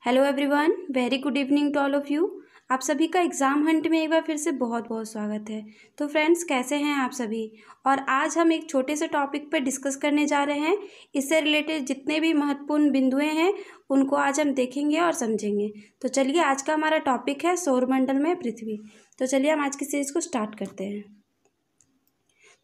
Hello everyone, very good evening to all of you. आप सभी का एग्ज़ाम हंट में एक बार फिर से बहुत बहुत स्वागत है। तो फ्रेंड्स, कैसे हैं आप सभी। और आज हम एक छोटे से टॉपिक पर डिस्कस करने जा रहे हैं। इससे रिलेटेड जितने भी महत्वपूर्ण बिंदुएं हैं उनको आज हम देखेंगे और समझेंगे। तो चलिए, आज का हमारा टॉपिक है सौरमंडल में पृथ्वी। तो चलिए हम आज की सीरीज़ को स्टार्ट करते हैं।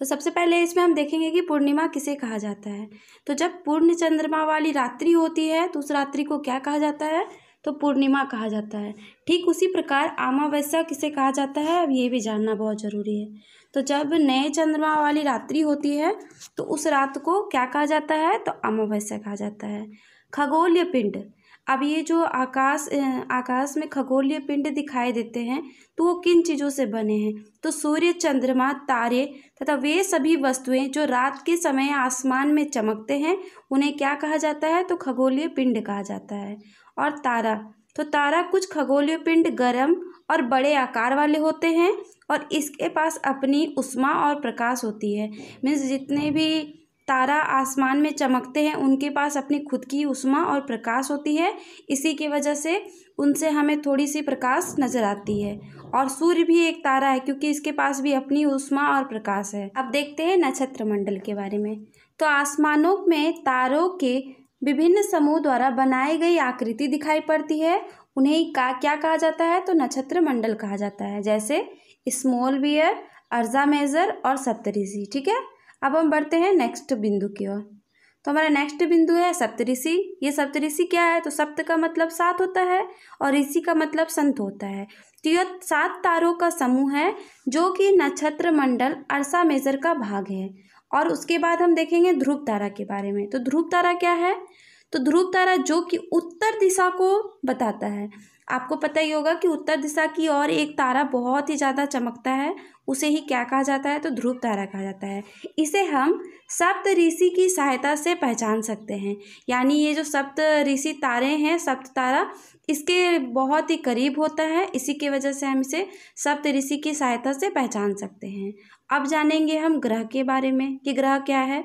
तो सबसे पहले इसमें हम देखेंगे कि पूर्णिमा किसे कहा जाता है। तो जब पूर्ण चंद्रमा वाली रात्रि होती है तो उस रात्रि को क्या कहा जाता है, तो पूर्णिमा कहा जाता है। ठीक उसी प्रकार अमावस्या किसे कहा जाता है, अब ये भी जानना बहुत ज़रूरी है। तो जब नए चंद्रमा वाली रात्रि होती है तो उस रात को क्या कहा जाता है, तो अमावस्या कहा जाता है। खगोलीय पिंड, अब ये जो आकाश में खगोलीय पिंड दिखाई देते हैं तो वो किन चीज़ों से बने हैं, तो सूर्य, चंद्रमा, तारे तथा वे सभी वस्तुएं जो रात के समय आसमान में चमकते हैं उन्हें क्या कहा जाता है, तो खगोलीय पिंड कहा जाता है। और तारा, तो तारा कुछ खगोलीय पिंड गर्म और बड़े आकार वाले होते हैं और इसके पास अपनी ऊष्मा और प्रकाश होती है। मीन्स जितने भी तारा आसमान में चमकते हैं उनके पास अपनी खुद की ऊष्मा और प्रकाश होती है। इसी की वजह से उनसे हमें थोड़ी सी प्रकाश नज़र आती है। और सूर्य भी एक तारा है क्योंकि इसके पास भी अपनी ऊष्मा और प्रकाश है। अब देखते हैं नक्षत्र मंडल के बारे में। तो आसमानों में तारों के विभिन्न समूह द्वारा बनाई गई आकृति दिखाई पड़ती है, उन्हें क्या कहा जाता है, तो नक्षत्र मंडल कहा जाता है। जैसे स्मॉल बियर, अर्जा मेजर और सप्तऋषि। ठीक है, अब हम बढ़ते हैं नेक्स्ट बिंदु की ओर। तो हमारा नेक्स्ट बिंदु है सप्तऋषि। ये सप्तऋषि क्या है, तो सप्त का मतलब 7 होता है और ऋषि का मतलब संत होता है। तो यह 7 तारों का समूह है जो कि नक्षत्र मंडल अर्सा मेजर का भाग है। और उसके बाद हम देखेंगे ध्रुव तारा के बारे में। तो ध्रुव तारा क्या है, तो ध्रुव तारा जो कि उत्तर दिशा को बताता है। आपको पता ही होगा कि उत्तर दिशा की ओर एक तारा बहुत ही ज़्यादा चमकता है, उसे ही क्या कहा जाता है, तो ध्रुव तारा कहा जाता है। इसे हम सप्त ऋषि की सहायता से पहचान सकते हैं। यानी ये जो सप्त ऋषि तारे हैं, सप्त तारा इसके बहुत ही करीब होता है, इसी की वजह से हम इसे सप्त ऋषि की सहायता से पहचान सकते हैं। अब जानेंगे हम ग्रह के बारे में कि ग्रह क्या है।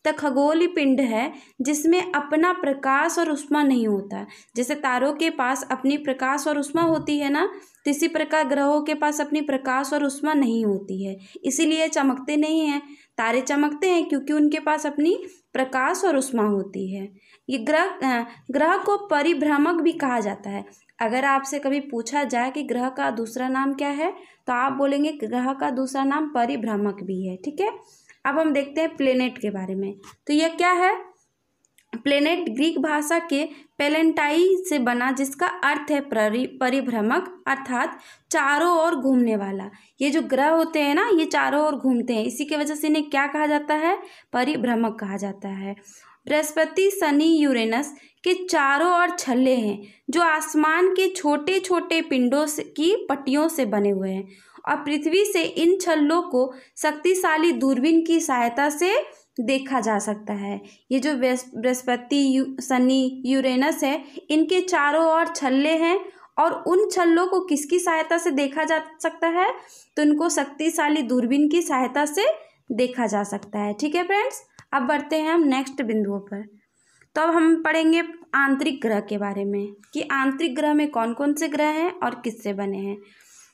तो खगोलीय पिंड है जिसमें अपना प्रकाश और ऊष्मा नहीं होता। जैसे तारों के पास अपनी प्रकाश और ऊष्मा होती है ना, तो इसी प्रकार ग्रहों के पास अपनी प्रकाश और ऊष्मा नहीं होती है, इसीलिए चमकते नहीं हैं। तारे चमकते हैं क्योंकि उनके पास अपनी प्रकाश और ऊष्मा होती है। ये ग्रह को परिभ्रमक भी कहा जाता है। अगर आपसे कभी पूछा जाए कि ग्रह का दूसरा नाम क्या है, तो आप बोलेंगे ग्रह का दूसरा नाम परिभ्रमक भी है। ठीक है, अब हम देखते हैं प्लेनेट के बारे में। तो यह क्या है, प्लेनेट ग्रीक भाषा के पेलेंटाई से बना, जिसका अर्थ है परिभ्रमक, अर्थात चारों ओर घूमने वाला। ये जो ग्रह होते हैं ना, ये चारों ओर घूमते हैं, इसी की वजह से इन्हें क्या कहा जाता है, परिभ्रमक कहा जाता है। बृहस्पति, शनि, यूरेनस के चारों ओर छल्ले हैं जो आसमान के छोटे छोटे पिंडों की पट्टियों से बने हुए हैं और पृथ्वी से इन छल्लों को शक्तिशाली दूरबीन की सहायता से देखा जा सकता है। ये जो बृहस्पति, शनि, यूरेनस है, इनके चारों ओर छल्ले हैं और उन छल्लों को किसकी सहायता से देखा जा सकता है, तो इनको शक्तिशाली दूरबीन की सहायता से देखा जा सकता है। ठीक है फ्रेंड्स, अब बढ़ते हैं हम नेक्स्ट बिंदुओं पर। तो अब हम पढ़ेंगे आंतरिक ग्रह के बारे में कि आंतरिक ग्रह में कौन कौन से ग्रह हैं और किससे बने हैं।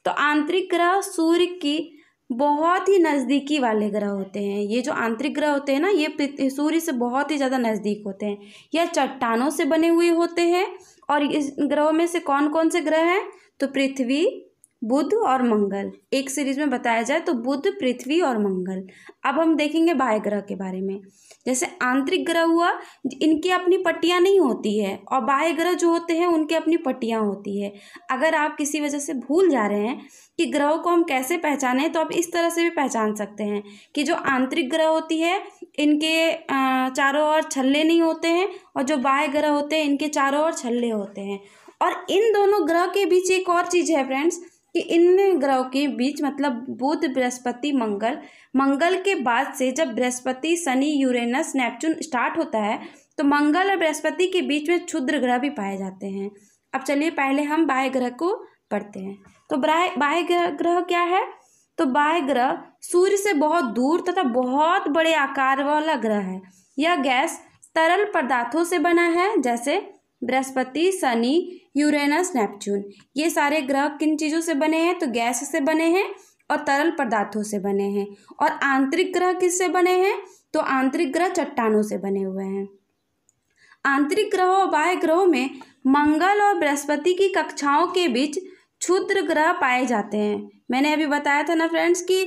तो आंतरिक ग्रह सूर्य की बहुत ही नज़दीकी वाले ग्रह होते हैं। ये जो आंतरिक ग्रह होते हैं ना, ये सूर्य से बहुत ही ज़्यादा नज़दीक होते हैं। यह चट्टानों से बने हुए होते हैं। और इस ग्रहों में से कौन कौन से ग्रह हैं, तो पृथ्वी, बुध और मंगल। एक सीरीज में बताया जाए तो बुध, पृथ्वी और मंगल। अब हम देखेंगे बाह्य ग्रह के बारे में। जैसे आंतरिक ग्रह हुआ, इनकी अपनी पट्टियां नहीं होती है, और बाह्य ग्रह जो होते हैं उनकी अपनी पट्टियां होती है। अगर आप किसी वजह से भूल जा रहे हैं कि ग्रहों को हम कैसे पहचाने, तो आप इस तरह से भी पहचान सकते हैं कि जो आंतरिक ग्रह होती है इनके चारों ओर छल्ले नहीं होते हैं, और जो बाह्य ग्रह होते हैं इनके चारों ओर छल्ले होते हैं। और इन दोनों ग्रह के बीच एक और चीज़ है फ्रेंड्स, कि इन ग्रहों के बीच मतलब बुध, बृहस्पति, मंगल के बाद से जब Brihaspati, Shani, Uranus, Neptune start होता है, तो मंगल और बृहस्पति के बीच में क्षुद्र ग्रह भी पाए जाते हैं। अब चलिए पहले हम बाह्य ग्रह को पढ़ते हैं। तो बाह्य ग्रह क्या है, तो बाह्य ग्रह सूर्य से बहुत दूर तथा बहुत बड़े आकार वाला ग्रह है। यह गैस तरल पदार्थों से बना है, जैसे बृहस्पति, शनि, यूरेनस, नेपच्यून। ये सारे ग्रह किन चीज़ों से बने हैं? तो गैस से बने हैं और तरल पदार्थों से बने हैं। और आंतरिक ग्रह किससे बने हैं? तो आंतरिक ग्रह चट्टानों से बने हुए हैं। आंतरिक ग्रहों और बाह्य ग्रहों में मंगल और बृहस्पति की कक्षाओं के बीच क्षुद्र ग्रह पाए जाते हैं। मैंने अभी बताया था ना फ्रेंड्स कि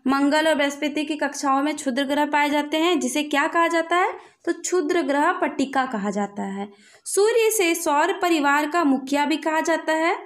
मंगल और बृहस्पति की कक्षाओं में क्षुद्र ग्रह पाए जाते हैं, जिसे क्या कहा जाता है? तो क्षुद्र ग्रह पट्टिका कहा जाता है। सूर्य से सौर परिवार का मुखिया भी कहा जाता है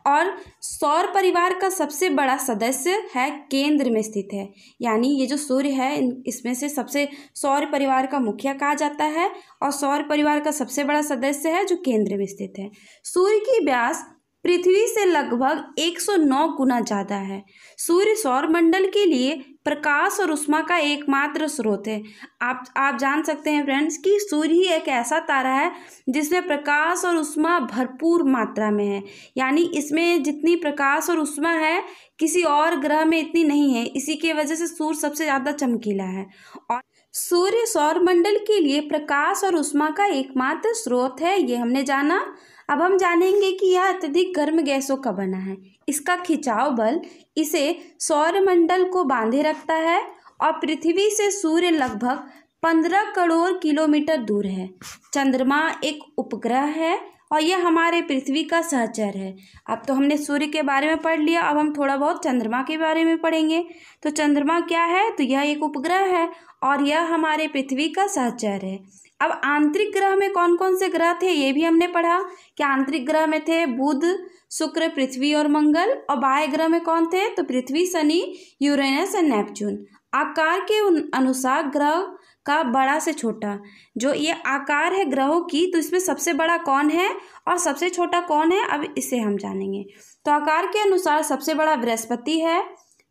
और सौर परिवार का सबसे बड़ा सदस्य है केंद्र में स्थित है। यानी ये जो सूर्य है इसमें से सबसे सौर परिवार का मुखिया कहा जाता है और सौर परिवार का सबसे बड़ा सदस्य है जो केंद्र में स्थित है। सूर्य की व्यास पृथ्वी से लगभग 109 गुना ज़्यादा है। सूर्य सौरमंडल के लिए प्रकाश और ऊष्मा का एकमात्र स्रोत है। आप जान सकते हैं फ्रेंड्स कि सूर्य ही एक ऐसा तारा है जिसमें प्रकाश और ऊष्मा भरपूर मात्रा में है। यानी इसमें जितनी प्रकाश और ऊष्मा है किसी और ग्रह में इतनी नहीं है। इसी के वजह से सूर्य सबसे ज़्यादा चमकीला है। और सूर्य सौरमंडल के लिए प्रकाश और ऊष्मा का एकमात्र स्रोत है, ये हमने जाना। अब हम जानेंगे कि यह अत्यधिक गर्म गैसों का बना है। इसका खिंचाव बल इसे सौरमंडल को बांधे रखता है और पृथ्वी से सूर्य लगभग 15 करोड़ किलोमीटर दूर है। चंद्रमा एक उपग्रह है और यह हमारे पृथ्वी का सहचर है। अब तो हमने सूर्य के बारे में पढ़ लिया, अब हम थोड़ा बहुत चंद्रमा के बारे में पढ़ेंगे। तो चंद्रमा क्या है? तो यह एक उपग्रह है और यह हमारे पृथ्वी का सहचर है। अब आंतरिक ग्रह में कौन कौन से ग्रह थे ये भी हमने पढ़ा कि आंतरिक ग्रह में थे बुध, शुक्र, पृथ्वी और मंगल। और बाह्य ग्रह में कौन थे? तो पृथ्वी, शनि, यूरेनस और नेपच्यून। आकार के अनुसार ग्रह का बड़ा से छोटा, जो ये आकार है ग्रहों की, तो इसमें सबसे बड़ा कौन है और सबसे छोटा कौन है, अब इसे हम जानेंगे। तो आकार के अनुसार सबसे बड़ा बृहस्पति है,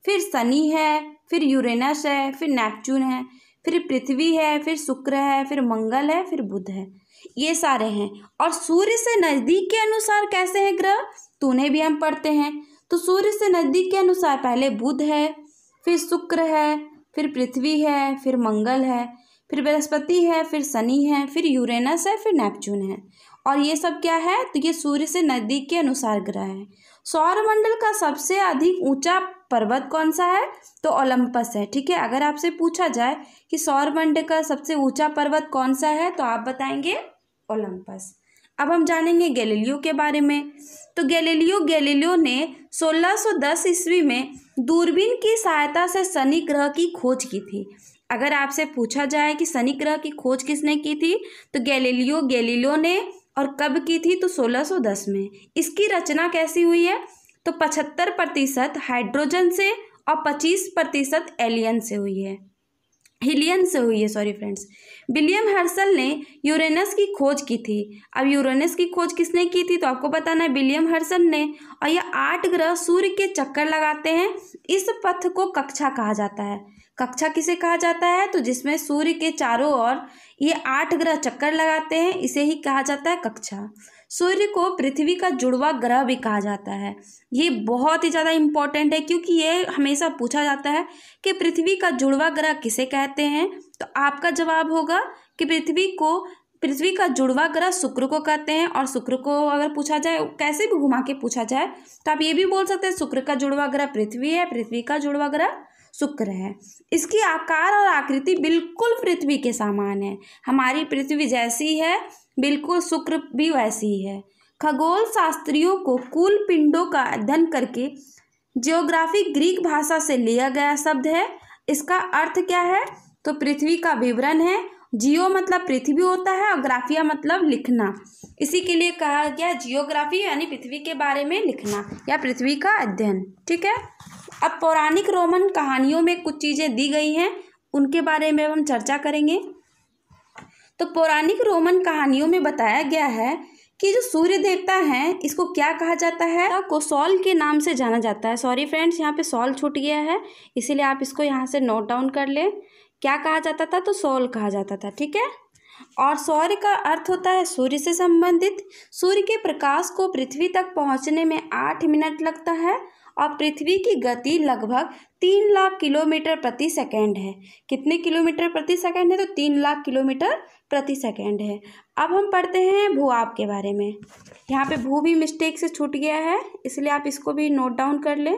फिर शनि है, फिर यूरेनस है, फिर नेपच्यून है, फिर पृथ्वी है, फिर शुक्र है, फिर मंगल है, फिर बुध है। ये सारे हैं। और सूर्य से नज़दीक के अनुसार कैसे हैं ग्रह? तो उन्हें भी हम पढ़ते हैं। तो सूर्य से नज़दीक के अनुसार पहले बुध है, फिर शुक्र है, फिर पृथ्वी है, फिर मंगल है, फिर बृहस्पति है, फिर शनि है, फिर यूरेनस है, फिर नेपच्यून है। और ये सब क्या है? तो ये सूर्य से नज़दीक के अनुसार ग्रह है। सौरमंडल का सबसे अधिक ऊंचा पर्वत कौन सा है? तो ओलंपस है। ठीक है, अगर आपसे पूछा जाए कि सौरमंडल का सबसे ऊंचा पर्वत कौन सा है तो आप बताएंगे ओलंपस। अब हम जानेंगे गैलीलियो के बारे में। तो गैलीलियो ने 1610 ईस्वी में दूरबीन की सहायता से शनि ग्रह की खोज की थी। अगर आपसे पूछा जाए कि शनि ग्रह की खोज किसने की थी तो गैलीलियो ने, और कब की थी? तो 1610 में। इसकी रचना कैसी हुई है? तो 75% हाइड्रोजन से और 25% हीलियम से हुई है, सॉरी फ्रेंड्स। विलियम हर्शल ने यूरेनस की खोज की थी। अब यूरेनस की खोज किसने की थी? तो आपको बताना है विलियम हर्शल ने। और यह 8 ग्रह सूर्य के चक्कर लगाते हैं। इस पथ को कक्षा कहा जाता है। कक्षा किसे कहा जाता है? तो जिसमें सूर्य के चारों ओर ये 8 ग्रह चक्कर लगाते हैं, इसे ही कहा जाता है कक्षा। सूर्य को पृथ्वी का जुड़वा ग्रह भी कहा जाता है। ये बहुत ही ज़्यादा इम्पोर्टेंट है क्योंकि ये हमेशा पूछा जाता है कि पृथ्वी का जुड़वा ग्रह किसे कहते हैं। तो आपका जवाब होगा कि पृथ्वी का जुड़वा ग्रह शुक्र को कहते हैं। और शुक्र को अगर पूछा जाए, कैसे भी घुमा के पूछा जाए, तो आप ये भी बोल सकते हैं शुक्र का जुड़वा ग्रह पृथ्वी है, पृथ्वी का जुड़वा ग्रह शुक्र है। इसकी आकार और आकृति बिल्कुल पृथ्वी के समान है। हमारी पृथ्वी जैसी है बिल्कुल शुक्र भी वैसी ही है। खगोल शास्त्रियों को कुल पिंडों का अध्ययन करके जियोग्राफी ग्रीक भाषा से लिया गया शब्द है। इसका अर्थ क्या है? तो पृथ्वी का विवरण है। जियो मतलब पृथ्वी होता है और ग्राफिया मतलब लिखना। इसी के लिए कहा गया जियोग्राफी, यानी पृथ्वी के बारे में लिखना या पृथ्वी का अध्ययन। ठीक है। अब पौराणिक रोमन कहानियों में कुछ चीज़ें दी गई हैं, उनके बारे में हम चर्चा करेंगे। तो पौराणिक रोमन कहानियों में बताया गया है कि जो सूर्य देवता हैं इसको क्या कहा जाता है? को सॉल के नाम से जाना जाता है। सॉरी फ्रेंड्स, यहाँ पे सॉल छूट गया है, इसीलिए आप इसको यहाँ से नोट डाउन कर लें। क्या कहा जाता था? तो सॉल कहा जाता था। ठीक है। और सौर्य का अर्थ होता है सूर्य से संबंधित। सूर्य के प्रकाश को पृथ्वी तक पहुँचने में 8 मिनट लगता है और पृथ्वी की गति लगभग 3 लाख किलोमीटर प्रति सेकंड है। कितने किलोमीटर प्रति सेकंड है? तो 3 लाख किलोमीटर प्रति सेकंड है। अब हम पढ़ते हैं भूभाग के बारे में। यहाँ पे भू भी मिस्टेक से छूट गया है, इसलिए आप इसको भी नोट डाउन कर लें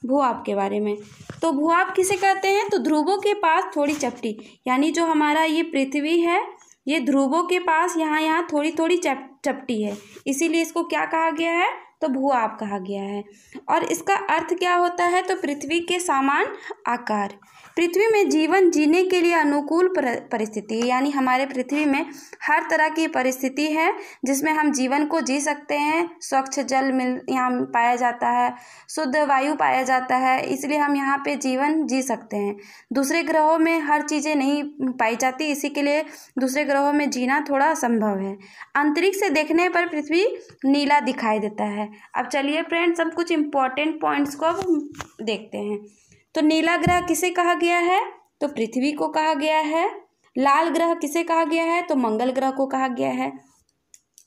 भूभाग के बारे में। तो भूभाग किसे कहते हैं? तो ध्रुवों के पास थोड़ी चपटी, यानी जो हमारा ये पृथ्वी है ये ध्रुवों के पास यहाँ थोड़ी थोड़ी चपटी है, इसीलिए इसको क्या कहा गया है? तो भूभाग कहा गया है। और इसका अर्थ क्या होता है? तो पृथ्वी के समान आकार। पृथ्वी में जीवन जीने के लिए अनुकूल परिस्थिति, यानी हमारे पृथ्वी में हर तरह की परिस्थिति है जिसमें हम जीवन को जी सकते हैं। स्वच्छ जल यहाँ पाया जाता है, शुद्ध वायु पाया जाता है, इसलिए हम यहाँ पे जीवन जी सकते हैं। दूसरे ग्रहों में हर चीज़ें नहीं पाई जाती, इसी के लिए दूसरे ग्रहों में जीना थोड़ा असंभव है। अंतरिक्ष से देखने पर पृथ्वी नीला दिखाई देता है। अब चलिए फ्रेंड्स, हम कुछ इम्पोर्टेंट पॉइंट्स को अब देखते हैं। तो नीला ग्रह किसे कहा गया है? तो पृथ्वी को कहा गया है। लाल ग्रह किसे कहा गया है? तो मंगल ग्रह को कहा गया है।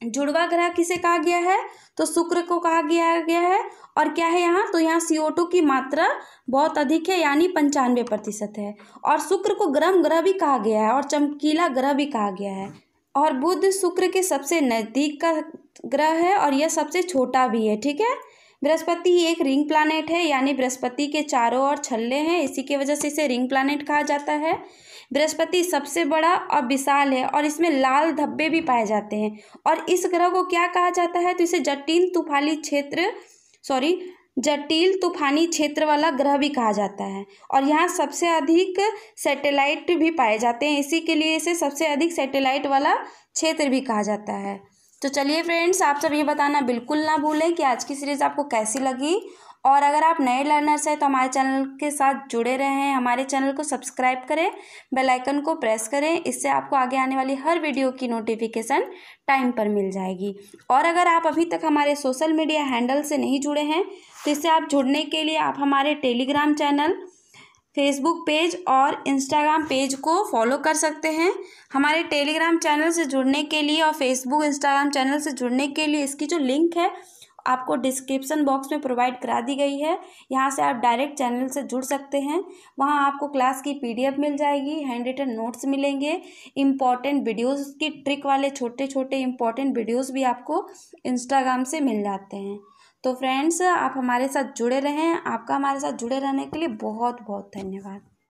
जुड़वा ग्रह किसे कहा गया है? तो शुक्र को कहा गया है। और क्या है यहाँ? तो यहाँ CO2 की मात्रा बहुत अधिक है, यानी 95% है। और शुक्र को गर्म ग्रह भी कहा गया है और चमकीला ग्रह भी कहा गया है। और बुध शुक्र के सबसे नज़दीक का ग्रह है और यह सबसे छोटा भी है, ठीक है। बृहस्पति एक रिंग प्लैनेट है, यानी बृहस्पति के चारों ओर छल्ले हैं, इसी की वजह से इसे रिंग प्लैनेट कहा जाता है। बृहस्पति सबसे बड़ा और विशाल है और इसमें लाल धब्बे भी पाए जाते हैं। और इस ग्रह को क्या कहा जाता है? तो इसे जटिल तूफानी क्षेत्र वाला ग्रह भी कहा जाता है। और यहाँ सबसे अधिक सैटेलाइट भी पाए जाते हैं, इसी के लिए इसे सबसे अधिक सैटेलाइट वाला क्षेत्र भी कहा जाता है। तो चलिए फ्रेंड्स, आप सब ये बताना बिल्कुल ना भूलें कि आज की सीरीज़ आपको कैसी लगी। और अगर आप नए लर्नर्स हैं तो हमारे चैनल के साथ जुड़े रहें, हमारे चैनल को सब्सक्राइब करें, बेल आइकन को प्रेस करें, इससे आपको आगे आने वाली हर वीडियो की नोटिफिकेशन टाइम पर मिल जाएगी। और अगर आप अभी तक हमारे सोशल मीडिया हैंडल से नहीं जुड़े हैं तो इससे आप जुड़ने के लिए आप हमारे टेलीग्राम चैनल, फेसबुक पेज और इंस्टाग्राम पेज को फॉलो कर सकते हैं। हमारे टेलीग्राम चैनल से जुड़ने के लिए और फेसबुक इंस्टाग्राम चैनल से जुड़ने के लिए इसकी जो लिंक है आपको डिस्क्रिप्शन बॉक्स में प्रोवाइड करा दी गई है। यहाँ से आप डायरेक्ट चैनल से जुड़ सकते हैं। वहाँ आपको क्लास की PDF मिल जाएगी, हैंड रिटन नोट्स मिलेंगे, इम्पॉर्टेंट वीडियोस की ट्रिक वाले छोटे छोटे इम्पॉर्टेंट वीडियोस भी आपको इंस्टाग्राम से मिल जाते हैं। तो फ्रेंड्स, आप हमारे साथ जुड़े रहें। आपका हमारे साथ जुड़े रहने के लिए बहुत बहुत धन्यवाद।